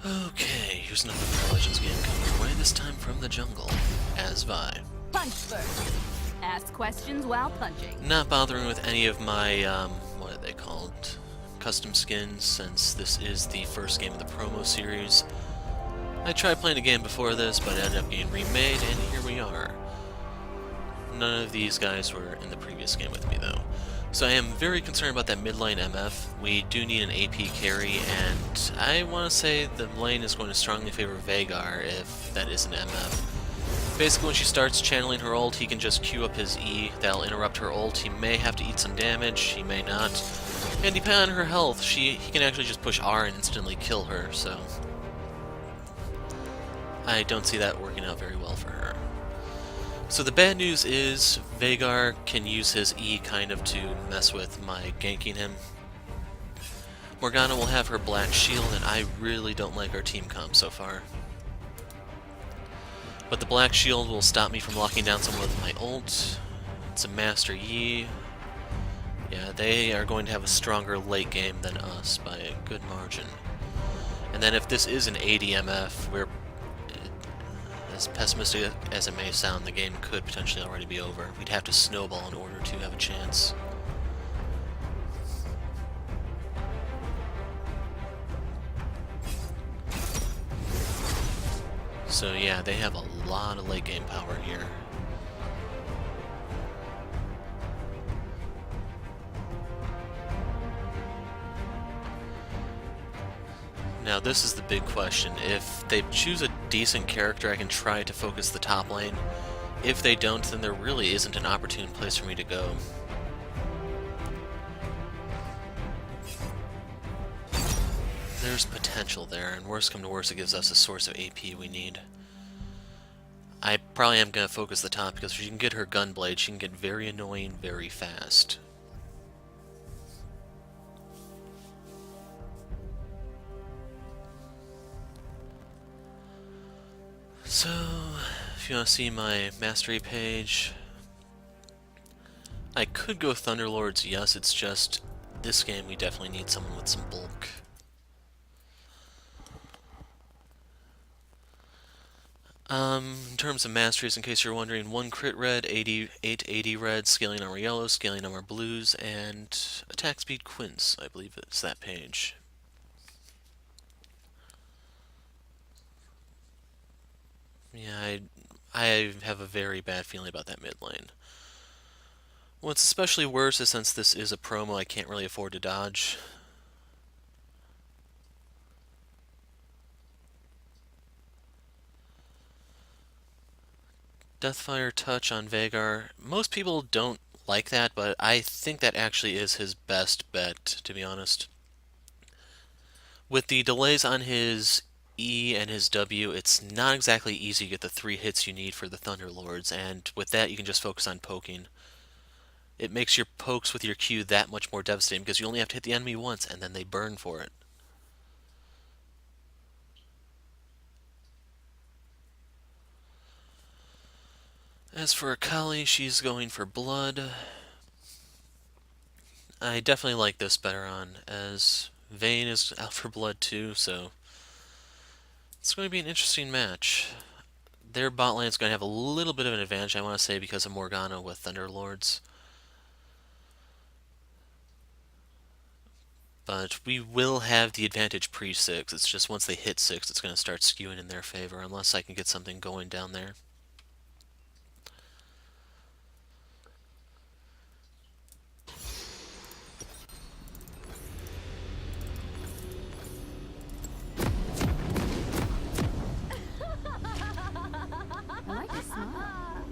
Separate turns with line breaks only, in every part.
Okay, here's another Pro Legends game coming your way, this time from the jungle, as Vi.
Punch first. Ask questions while punching.
Not bothering with any of my, what are they called? Custom skins, since this is the first game of the promo series. I tried playing a game before this, but it ended up getting remade, and here we are. None of these guys were in the previous game with me, though. So I am very concerned about that mid lane MF. We do need an AP carry, and I want to say the lane is going to strongly favor Veigar if that is an MF. Basically, when she starts channeling her ult, he can just queue up his E. That'll interrupt her ult. He may have to eat some damage, he may not. And depending on her health, he can actually just push R and instantly kill her, so I don't see that working out very well for her. So the bad news is Veigar can use his E kind of to mess with my ganking him. Morgana will have her black shield, and I really don't like our team comp so far. But the black shield will stop me from locking down someone with my ult. It's a Master Yi. Yeah, they are going to have a stronger late game than us by a good margin. And then if this is an ADMF, we're, as pessimistic as it may sound, the game could potentially already be over. We'd have to snowball in order to have a chance. So yeah, they have a lot of late game power here. Now this is the big question. If they choose a decent character, I can try to focus the top lane. If they don't, then there really isn't an opportune place for me to go. There's potential there, and worst come to worst, it gives us a source of AP we need. I probably am going to focus the top, because if she can get her Gunblade, she can get very annoying very fast. So, if you want to see my mastery page, I could go Thunderlords, yes, it's just, this game we definitely need someone with some bulk. In terms of masteries, in case you're wondering, 1 crit red, 880 red, scaling armor yellow, scaling armor blues, and attack speed quince, I believe it's that page. Yeah, I have a very bad feeling about that mid lane. What's especially worse is since this is a promo, I can't really afford to dodge. Deathfire Touch on Veigar. Most people don't like that, but I think that actually is his best bet, to be honest. With the delays on his E and his W, it's not exactly easy to get the 3 hits you need for the Thunderlords, and with that you can just focus on poking. It makes your pokes with your Q that much more devastating because you only have to hit the enemy once and then they burn for it. As for Akali, she's going for blood. I definitely like this better on, as Vayne is out for blood too, so it's going to be an interesting match. Their bot lane is going to have a little bit of an advantage, I want to say, because of Morgana with Thunderlords. But we will have the advantage pre-6. It's just once they hit 6, it's going to start skewing in their favor, unless I can get something going down there.
I like your smile.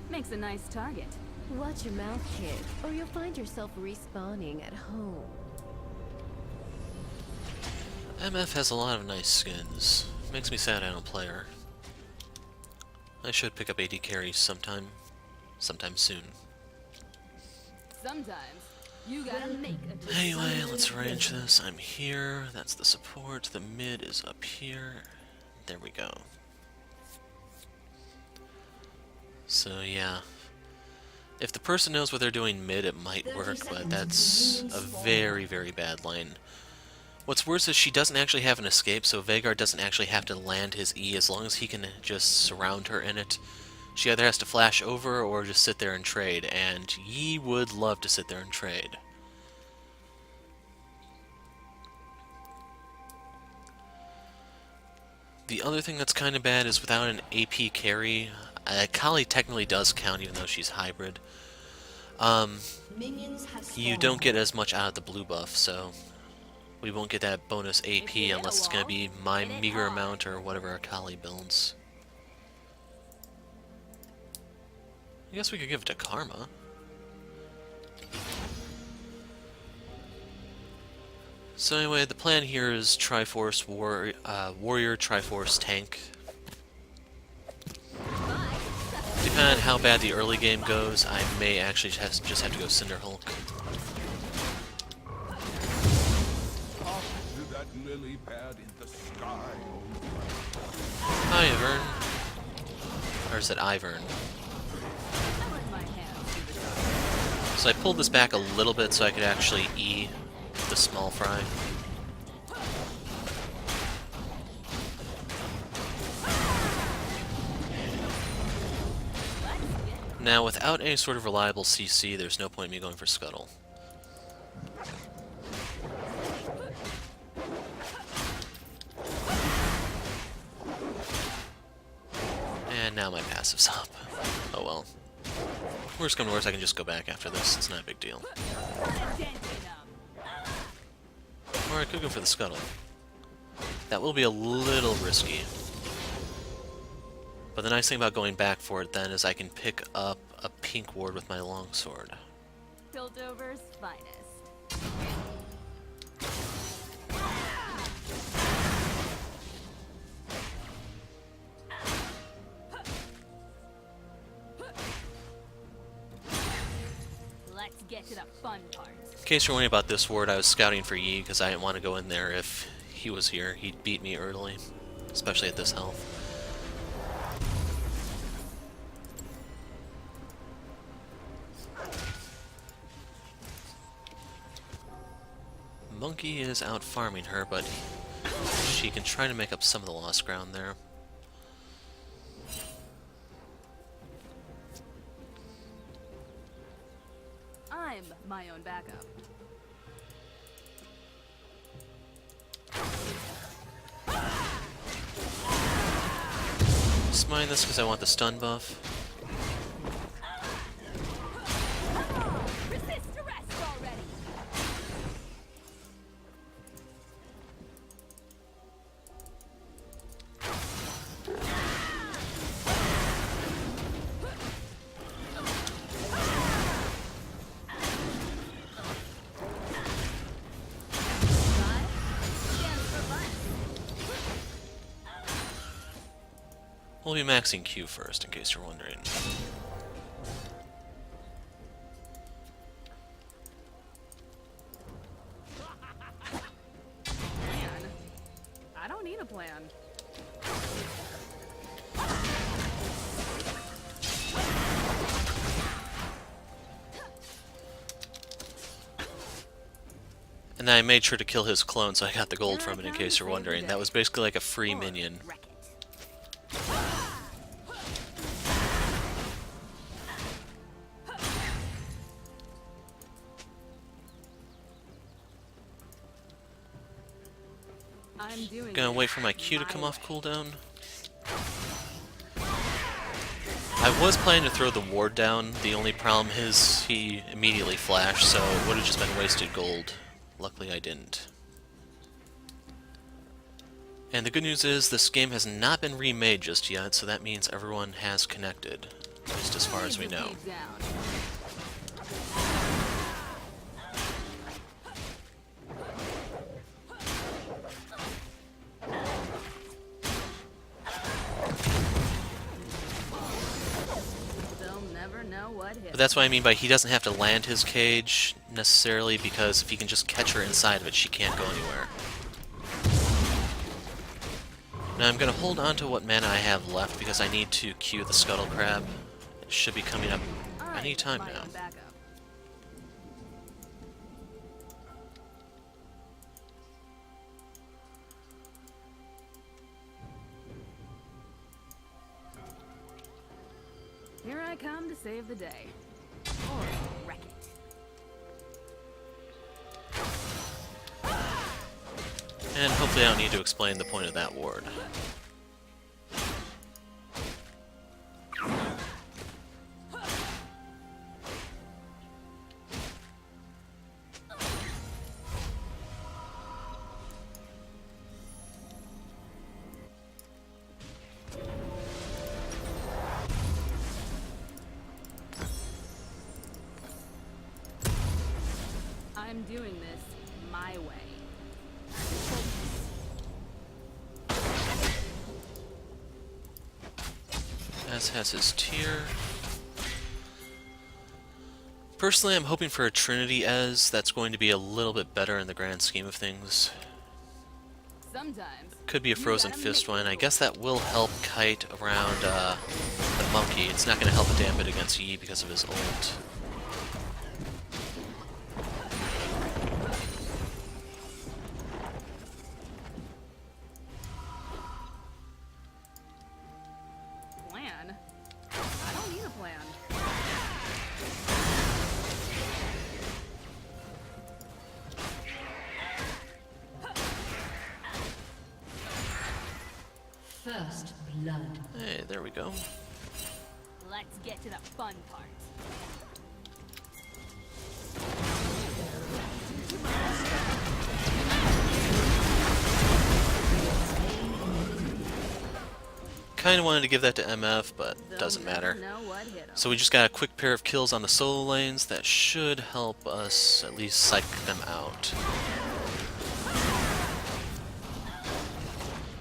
Makes a nice target.
Watch your mouth, kid, or you'll find yourself respawning at home.
MF has a lot of nice skins. Makes me sad I don't play her. I should pick up AD carry sometime soon.
Sometimes you gotta make a decision.
Anyway, let's arrange this. I'm here. That's the support. The mid is up here. There we go. So yeah. If the person knows what they're doing mid, it might work, but that's a very, very bad lane. What's worse is she doesn't actually have an escape, so Veigar doesn't actually have to land his E as long as he can just surround her in it. She either has to flash over or just sit there and trade, and Yi would love to sit there and trade. The other thing that's kind of bad is without an AP carry, Akali technically does count even though she's hybrid. You don't get as much out of the blue buff, so we won't get that bonus AP unless it's going to be my meager amount or whatever Akali builds. I guess we could give it to Karma. So anyway, the plan here is Triforce Warrior, Triforce Tank. Depending on how bad the early game goes, I may actually just have to go Cinder Hulk. Hi, Ivern. Or is it Ivern? So I pulled this back a little bit so I could actually E the small fry. Now, without any sort of reliable CC, there's no point in me going for Scuttle. And now my passive's up. Oh well. Worst come to worst, I can just go back after this. It's not a big deal. Or I could go for the Scuttle. That will be a little risky. But the nice thing about going back for it then is I can pick up a pink ward with my longsword.
Piltover's finest. Let's get to the fun part.
In case you're wondering about this ward, I was scouting for Yi because I didn't want to go in there if he was here. He'd beat me early, especially at this health. Monkey is out farming her, but she can try to make up some of the lost ground there.
I'm my own backup.
Just mind this because I want the stun buff.
Resist arrest already.
We'll be maxing Q first, in case you're wondering.
Plan? I don't need a plan.
And I made sure to kill his clone, so I got the gold from it, in case you're wondering. That was basically like a free minion.
I'm doing
Gonna
it
wait for my Q to
my
come off
way.
cooldown. I was planning to throw the ward down. The only problem is he immediately flashed, so it would have just been wasted gold. Luckily I didn't. And the good news is this game has not been remade just yet, so that means everyone has connected, at least as far as we know.
They'll never know what hit.
But that's what I mean by he doesn't have to land his cage necessarily, because if he can just catch her inside of it, she can't go anywhere. Now I'm going to hold on to what mana I have left because I need to queue the Scuttle Crab. It should be coming up any time now.
Here I come to save the day. Or wreck it.
And hopefully I don't need to explain the point of that ward.
I'm doing this my way.
As has his tier. Personally, I'm hoping for a Trinity Ez. That's going to be a little bit better in the grand scheme of things.
Sometimes.
Could be a Frozen Fist one. I guess that will help Kite around the monkey. It's not going to help a damn bit against Yi because of his ult.
Plan? I don't need a plan.
First blood.
Hey, there we go.
Let's get to the fun part.
Kinda wanted to give that to MF, but doesn't matter. So we just got a quick pair of kills on the solo lanes that should help us at least psych them out.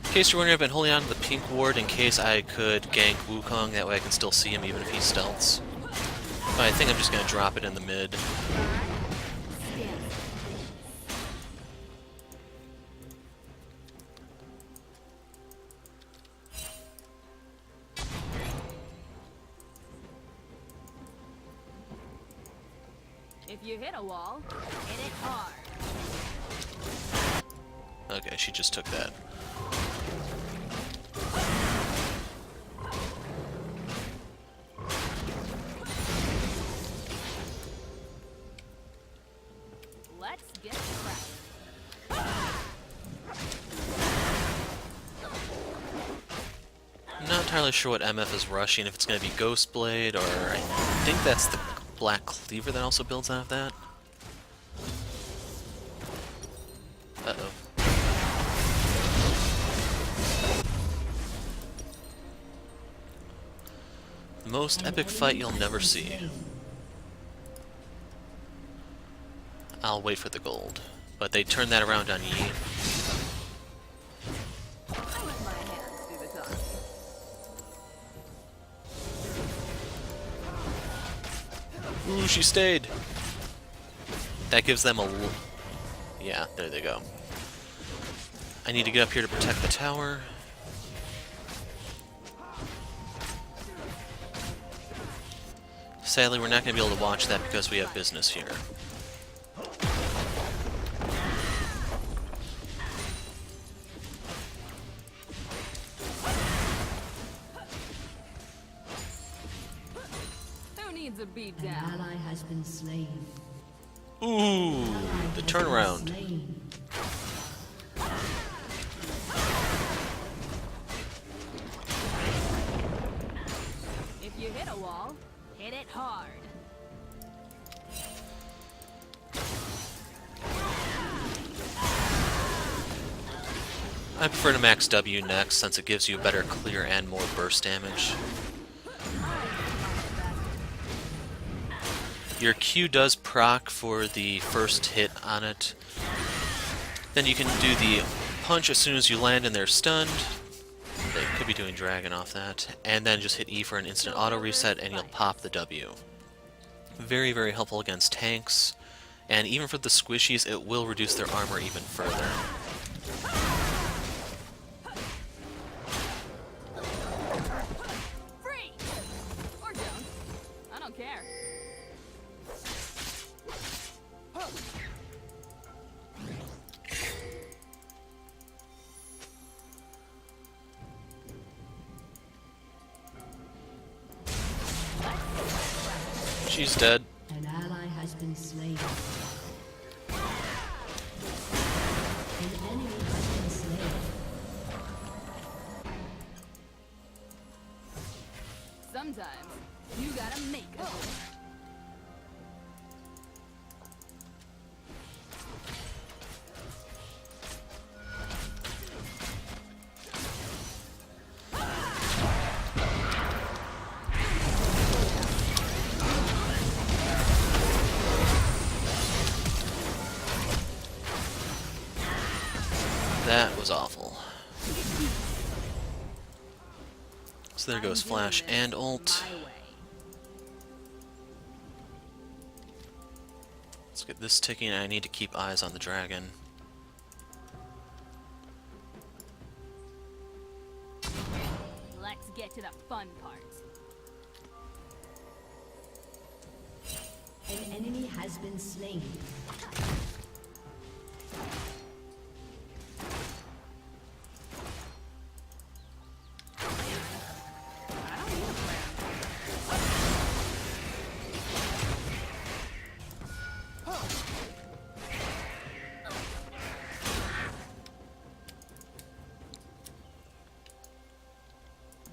In case you're wondering, I've been holding on to the pink ward in case I could gank Wukong, that way I can still see him even if he stealths. But I think I'm just going to drop it in the mid.
If you hit a wall, hit it hard.
Okay, she just took that.
Let's get cracking.
I'm not entirely sure what MF is rushing, if it's going to be Ghost Blade, or I think that's the Black Cleaver that also builds out of that. Uh-oh. The most epic fight you'll never see. I'll wait for the gold. But they turned that around on Yi.
I let my hands do the talking.
Ooh, she stayed! That gives them a... Yeah, there they go. I need to get up here to protect the tower. Sadly, we're not going to be able to watch that because we have business here.
Who needs a beat
An
down?
ally has been slain.
Ooh, the turnaround.
If you hit a wall, hit it hard.
I prefer to max W next since it gives you better clear and more burst damage. Your Q does proc for the first hit on it. Then you can do the punch as soon as you land and they're stunned. They could be doing Dragon off that. And then just hit E for an instant auto reset and you'll pop the W. Very, very helpful against tanks. And even for the squishies, it will reduce their armor even further.
Free! Or don't. I don't care.
She's dead.
An ally has been slain. An enemy has been slain.
Sometimes you gotta make it.
That was awful. So there goes Flash and ult. Let's get this ticking. I need to keep eyes on the dragon.
Let's get to the fun part.
An enemy has been slain.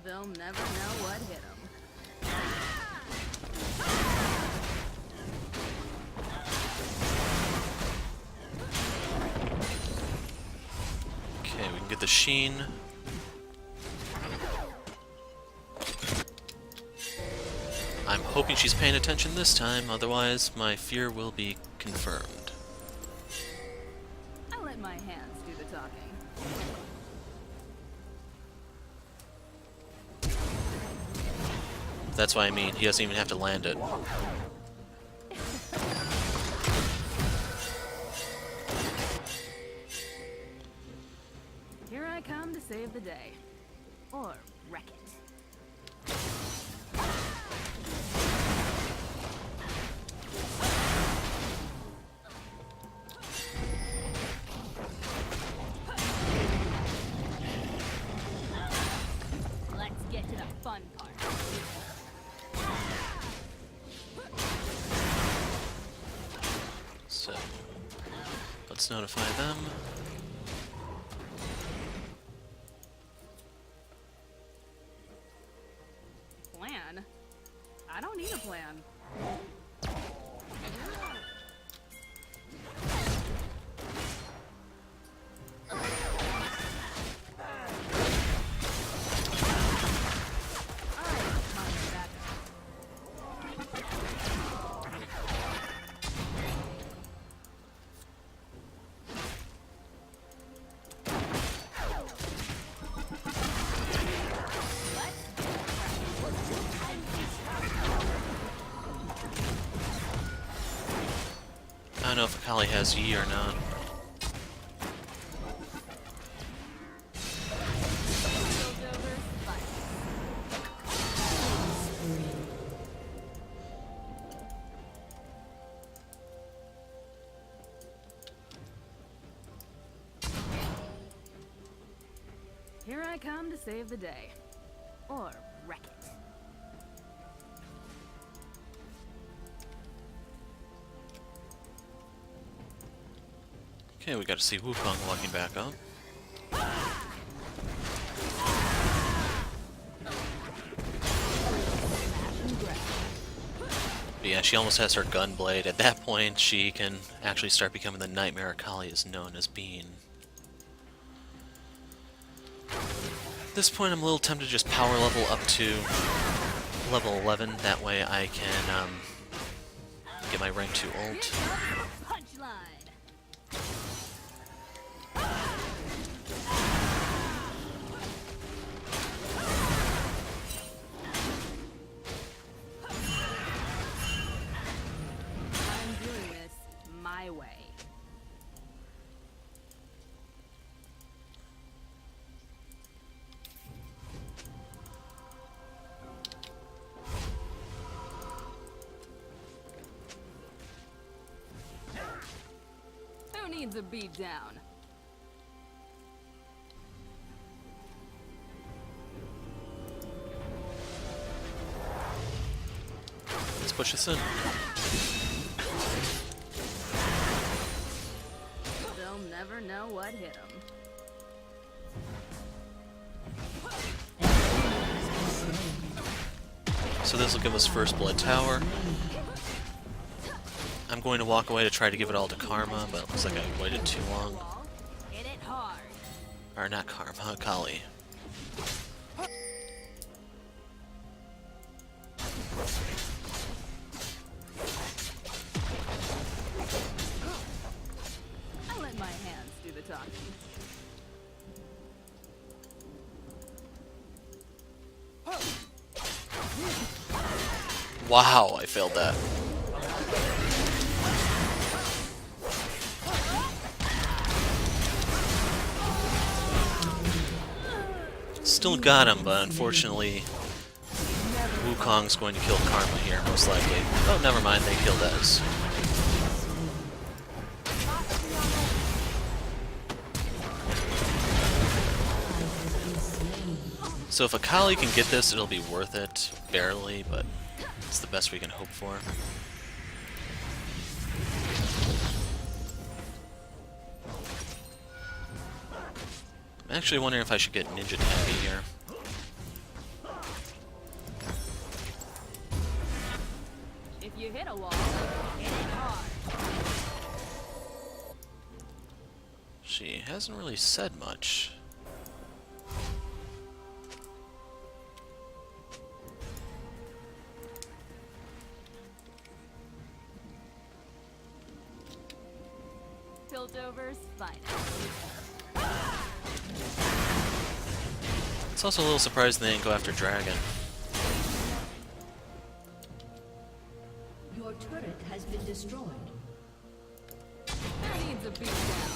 They'll never know what hit them.
Okay, we can get the Sheen. I'm hoping she's paying attention this time, otherwise my fear will be confirmed.
I let my hands do the talking.
That's what I mean, he doesn't even have to land it.
Here I come to save the day. Or wreck it. Let's get to the fun part.
So, let's notify them.
Plan? I don't need a plan.
I don't know if Akali has Yi or not.
Here I come to save the day. Or wreck it.
Okay, we got to see Wukong walking back up. But yeah, she almost has her gun blade. At that point, she can actually start becoming the nightmare Akali is known as being. At this point, I'm a little tempted to just power level up to level 11. That way I can get my rank 2 ult.
Who needs a beat down?
Let's push this in.
They'll never know what hit them.
So this will give us first blood tower. I'm going to walk away to try to give it all to Karma, but it looks like I waited too long.
Hit it hard.
Or not Karma, Akali.
I let my hands do the talking.
Wow, I failed that. Still got him, but unfortunately Wukong's going to kill Karma here, most likely. Oh, never mind, they killed Ez. So if Akali can get this, it'll be worth it. Barely, but it's the best we can hope for. I'm actually wondering if I should get Ninja Tappy here.
If you hit a wall, hit it hard.
She hasn't really said much.
Piltover's finest.
It's also a little surprised they didn't go after Dragon.
Your turret has been destroyed.
There needs a beat down.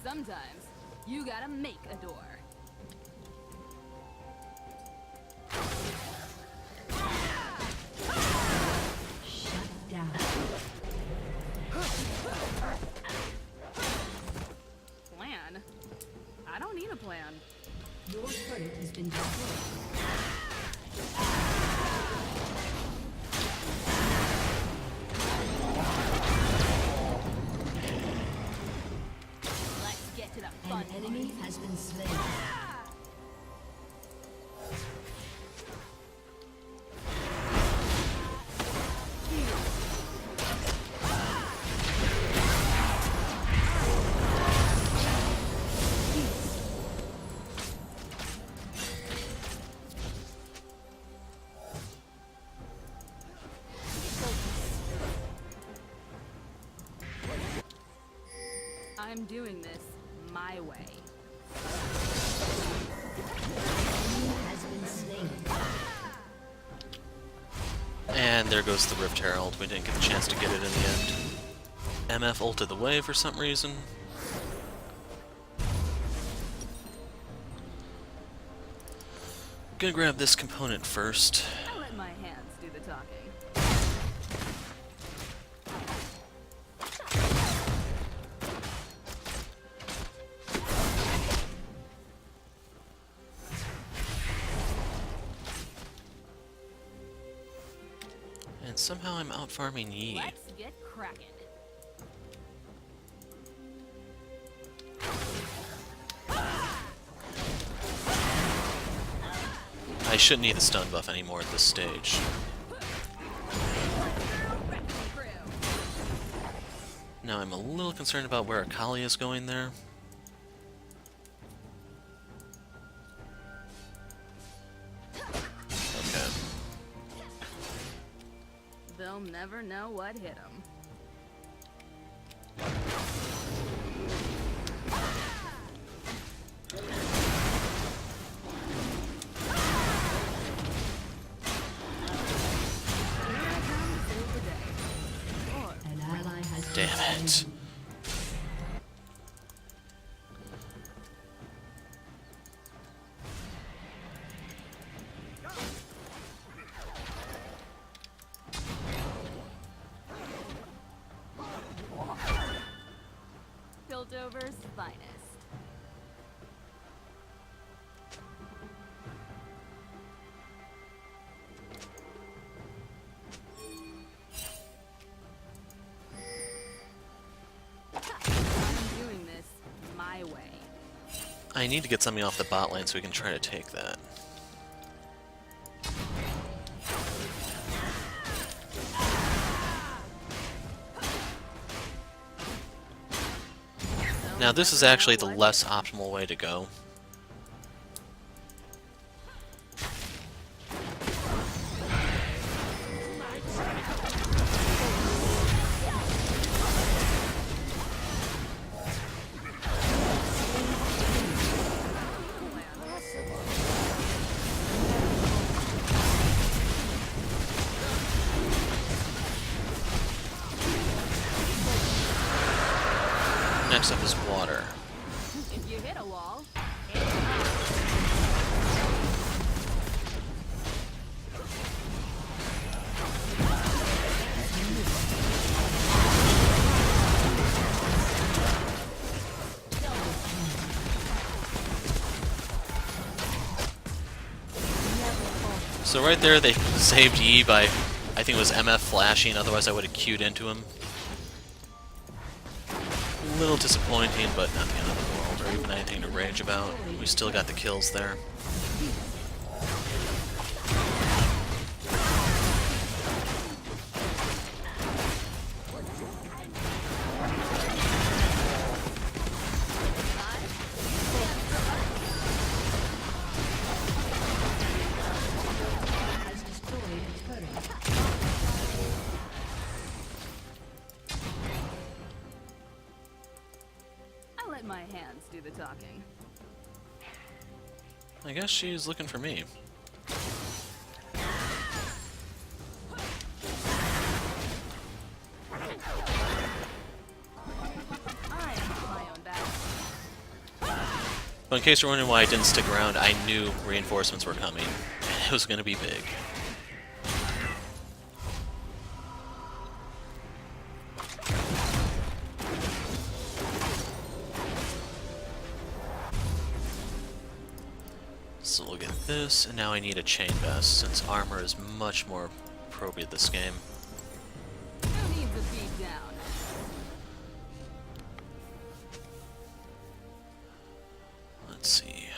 Sometimes you gotta make a door.
Shut down.
Plan? I don't need a plan.
Your turret has been destroyed.
Let's get to the
An
fun
enemy has been slain.
I'm doing this my way.
Enemy has been slain.
And there goes the Rift Herald. We didn't get the chance to get it in the end. MF ulted the way for some reason. Gonna grab this component first.
I let my hands do the talking.
And somehow I'm out farming Yi.
Let's get cracking.
I shouldn't need the stun buff anymore at this stage. Now I'm a little concerned about where Akali is going there. Okay.
They'll never know what hit them.
An ally has been
Damn it.
slain.
Rover's finest. I'm doing this my way.
I need to get something off the bot lane so we can try to take that. Now this is actually the less optimal way to go. Next up is water.
If you hit a wall,
So right there they saved Yi by, I think it was MF flashing, otherwise I would have queued into him. A little disappointing, but not the end of the world, or even anything to rage about. We still got the kills there.
Has destroyed a turret.
I let my hands do the talking.
I guess she's looking for me.
I am my own battle.
But in case you're wondering why I didn't stick around, I knew reinforcements were coming, and it was going to be big. So look at this, and now I need a chain vest, since armor is much more appropriate this game.
Who needs a beat down?
Let's see.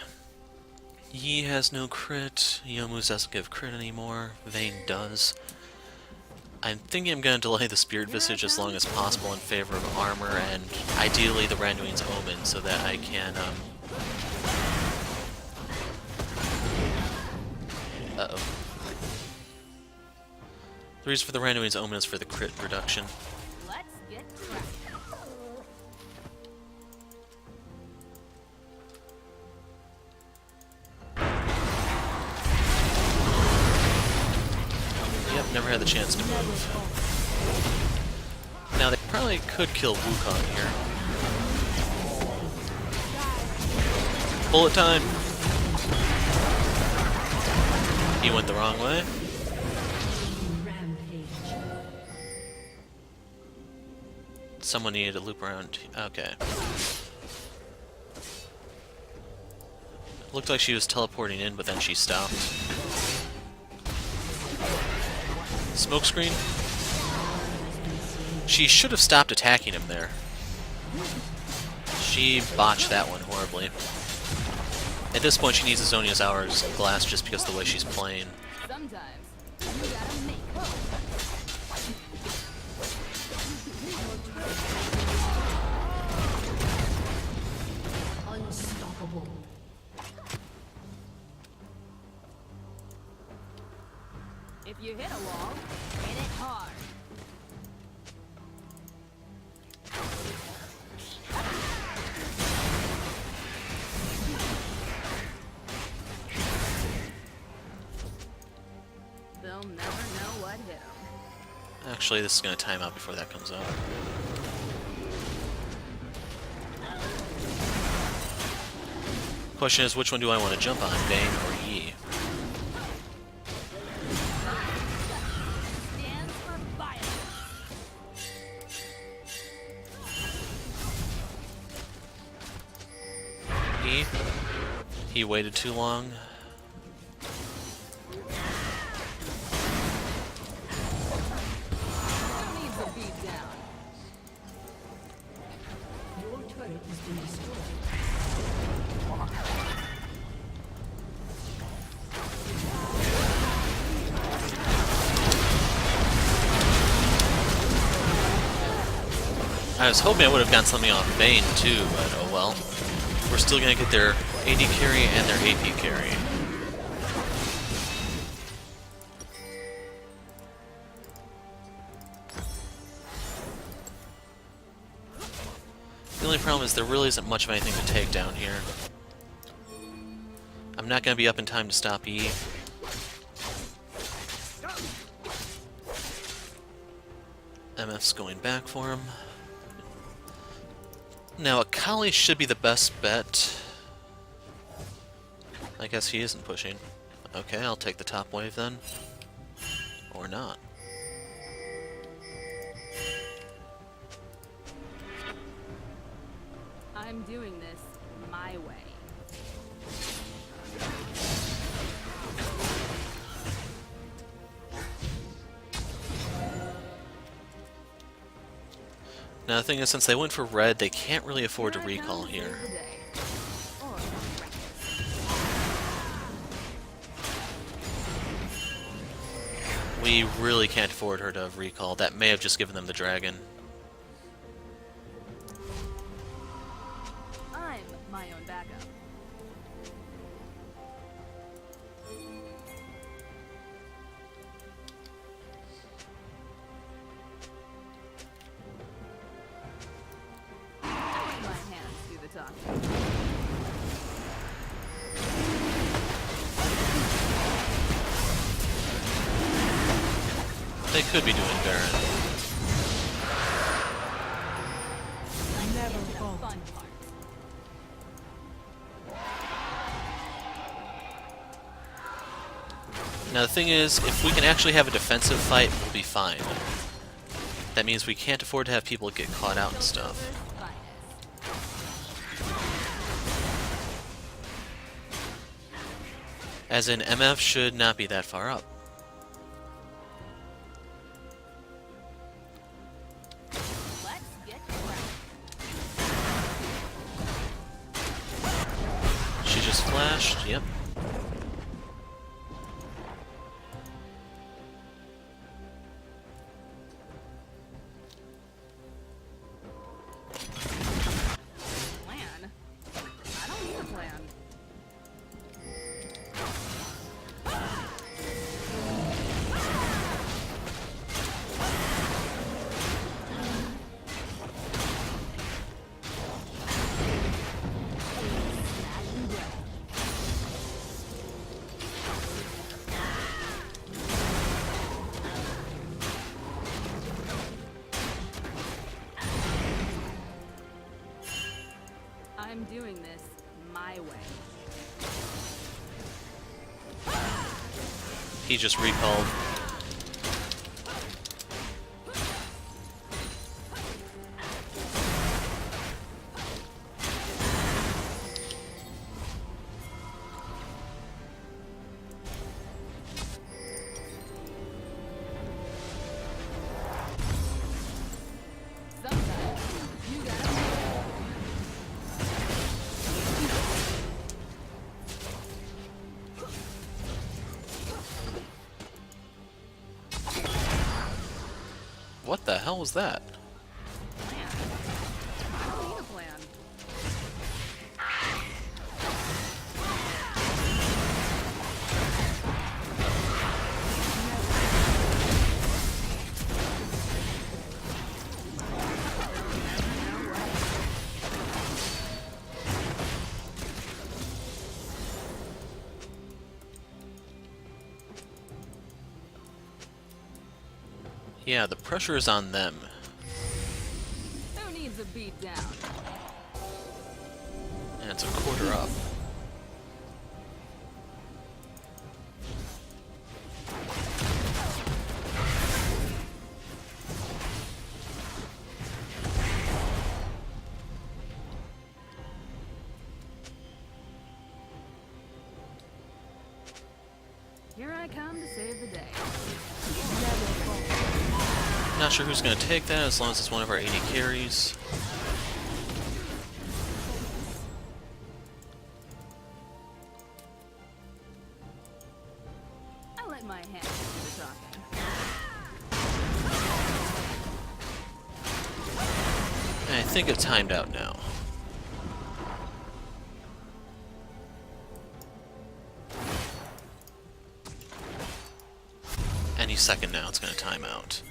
Yi has no crit, Yomu's doesn't give crit anymore, Vayne does. I'm thinking I'm going to delay the Spirit Visage as long as possible in favor of armor, and ideally the Randuin's Omen, so that I can, uh-oh. The reason for the Randuin's Omen is for the crit reduction.
Let's get cracking.
Yep, never had the chance to move. Now they probably could kill Wukong here. Bullet time! He went the wrong way.
Rampage.
Someone needed to loop around. Okay. Looked like she was teleporting in, but then she stopped. Smokescreen? She should have stopped attacking him there. She botched that one horribly. At this point, she needs a Zonia's Hourglass just because of the way she's playing.
Sometimes you gotta make hope.
Unstoppable.
If you hit a wall, hit it hard. They'll never know what hit them.
Actually, this is going to time out before that comes up. Question is, which one do I want to jump on, Vayne or Yi?
Stands for violence.
AP. He waited too long.
Needs a beat down.
Your turret has been destroyed.
I was hoping I would have gotten something off Bane too, but oh well. We're still gonna get their AD carry and their AP carry. The only problem is there really isn't much of anything to take down here. I'm not gonna be up in time to stop E. MF's going back for him. Now, Akali should be the best bet. I guess he isn't pushing. Okay, I'll take the top wave then. Or not.
I'm doing this my way.
Now the thing is, since they went for red, they can't really afford to recall here. We really can't afford her to recall. That may have just given them the dragon.
I'm my own backup. My hands do the talking.
They could be doing Baron.
Never the fun part.
Now the thing is, if we can actually have a defensive fight, we'll be fine. That means we can't afford to have people get caught out and stuff. As in, MF should not be that far up.
Let's get cracked.
She just flashed, yep.
Plan? I don't need a plan. I'm doing this my way.
He just recalled.
Sometimes you gotta.
What the hell was that?
Plan. I don't need a plan.
Yeah, the pressure is on them.
Who needs a beat down?
And it's a quarter up.
Here I come to save the day.
Not sure who's going to take that as long as it's one of our AD carries.
I'll let my hands do the talking.
I think it's timed out now. Any second now it's going to time out.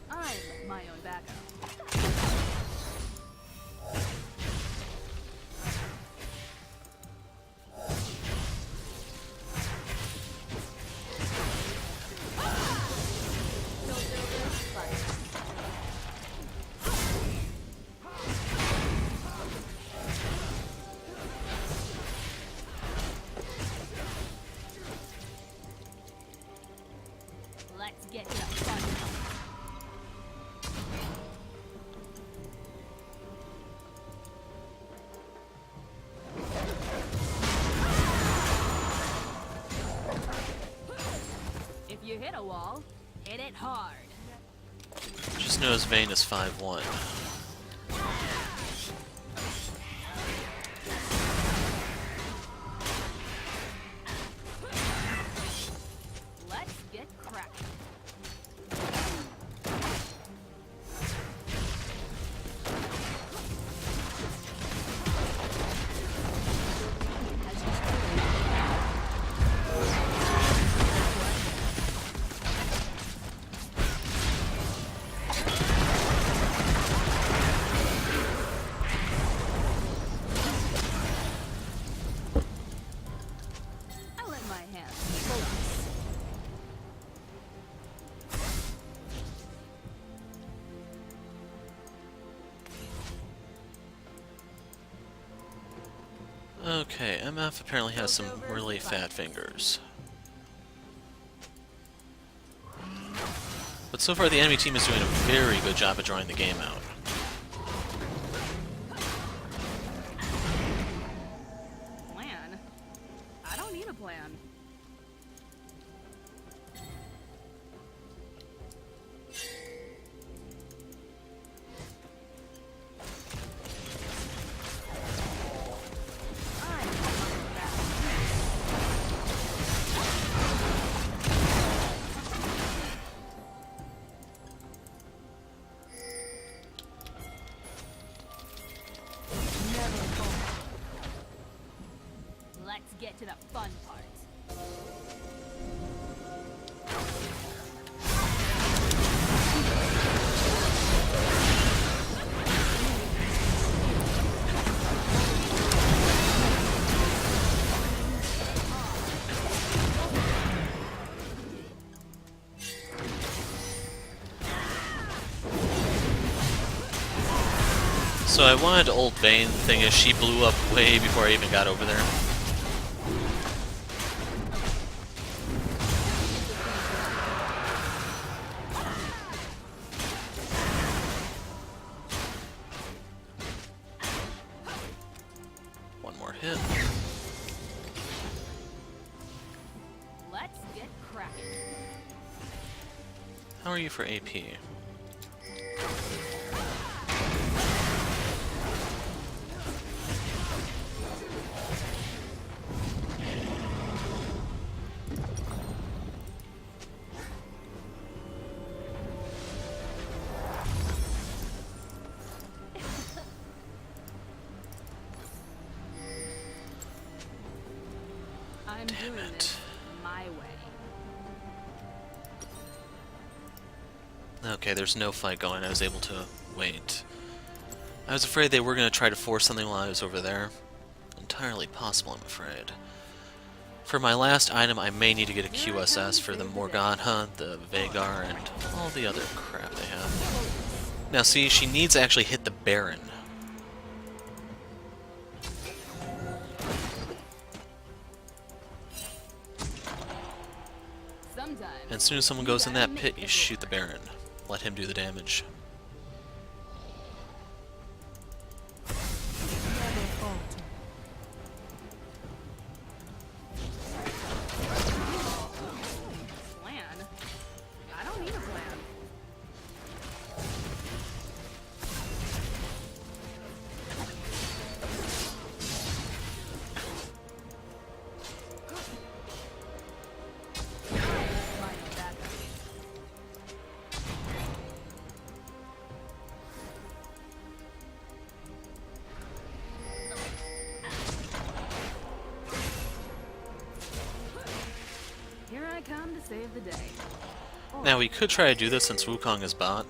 I'm my own backup. Let's get to the fun part. If you hit a wall, hit it hard.
Just knows Vayne is 5-1.
Let's get cracking. I'll let my hands focus.
Okay, MF apparently has some really fat fingers. But so far the enemy team is doing a very good job of drawing the game out.
Plan? I don't need a plan. Let's get to the fun part.
So I wanted to ult Vayne, the thing is she blew up way before I even got over there. One more hit.
Let's get cracking.
How are you for AP?
I'm
Damn
doing
it.
this my way.
Okay, there's no fight going. I was able to wait. I was afraid they were going to try to force something while I was over there. Entirely possible, I'm afraid. For my last item, I may need to get a QSS for the Morgana, the Veigar, and all the other crap they have. Now see, she needs to actually hit the Baron.
Sometimes.
And as soon as someone goes in that pit, you shoot the Baron. Let him do the damage.
save the day.
Now we could try to do this since Wukong is bot.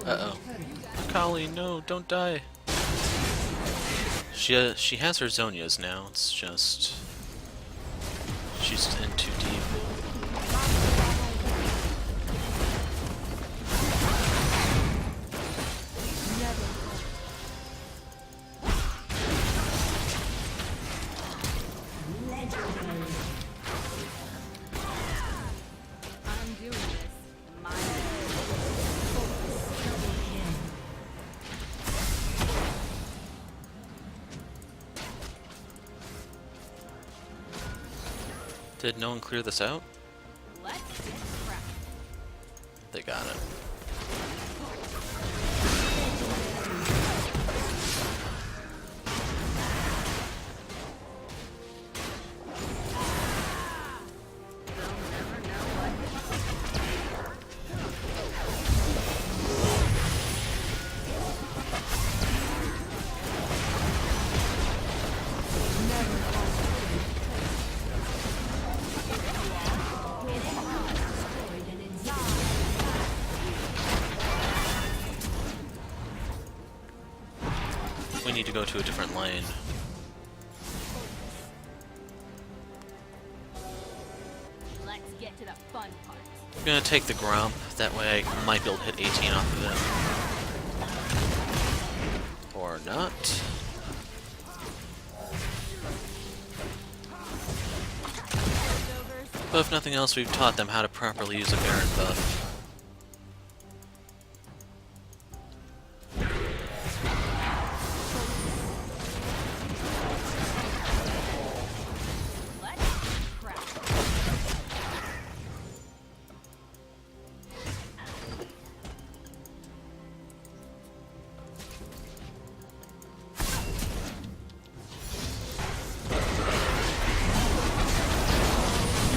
Uh-oh. Akali, no, don't die. She has her Zonias now, it's just... she's in too deep.
I'm doing this my way.
Did no one clear this out?
Let's get cracking.
They got it.
They'll never know what
We need to go to a different lane.
Let's get to the fun part.
I'm gonna take the Gromp, that way I might be able to hit 18 off of it. Or not. But if nothing else, we've taught them how to properly use a Baron buff.
Let's crack.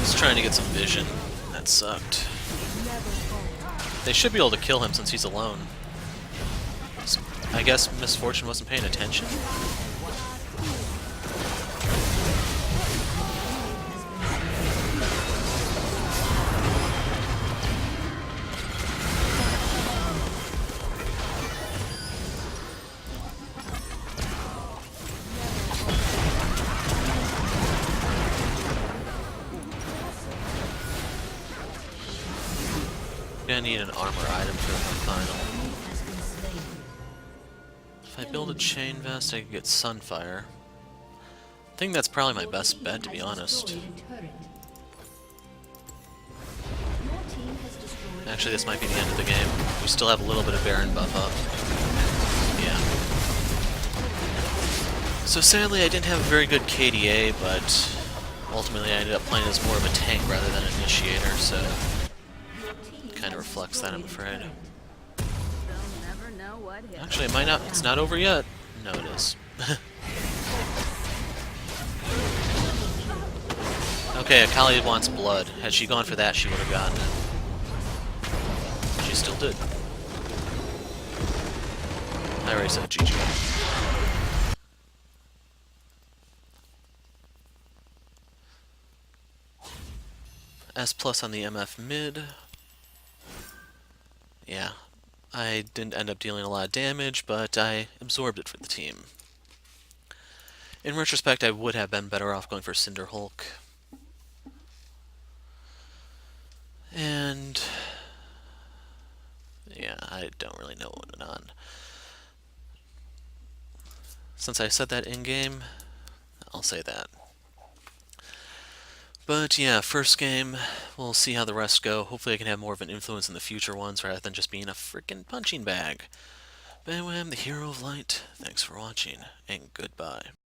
He's trying to get some vision. That sucked. They should be able to kill him since he's alone. I guess Misfortune wasn't paying attention? Gonna need an armor item for the final. If I build a chain vest, I can get Sunfire. I think that's probably my best bet, to be honest. Actually, this might be the end of the game. We still have a little bit of Baron buff up. Yeah. So sadly, I didn't have a very good KDA, but ultimately I ended up playing as more of a tank rather than an initiator, so kind of reflects that, I'm afraid.
They'll never know what hit.
Actually, it might not. It's not over yet. No, it is. Okay, Akali wants blood. Had she gone for that, she would have gotten it. She still did. I already said GG. S+ on the MF mid. Yeah, I didn't end up dealing a lot of damage, but I absorbed it for the team. In retrospect, I would have been better off going for Cinder Hulk. And yeah, I don't really know what went on. Since I said that in-game, I'll say that. But yeah, first game, we'll see how the rest go. Hopefully I can have more of an influence in the future ones rather than just being a freaking punching bag. But anyway, I'm the Hero of Light. Thanks for watching, and goodbye.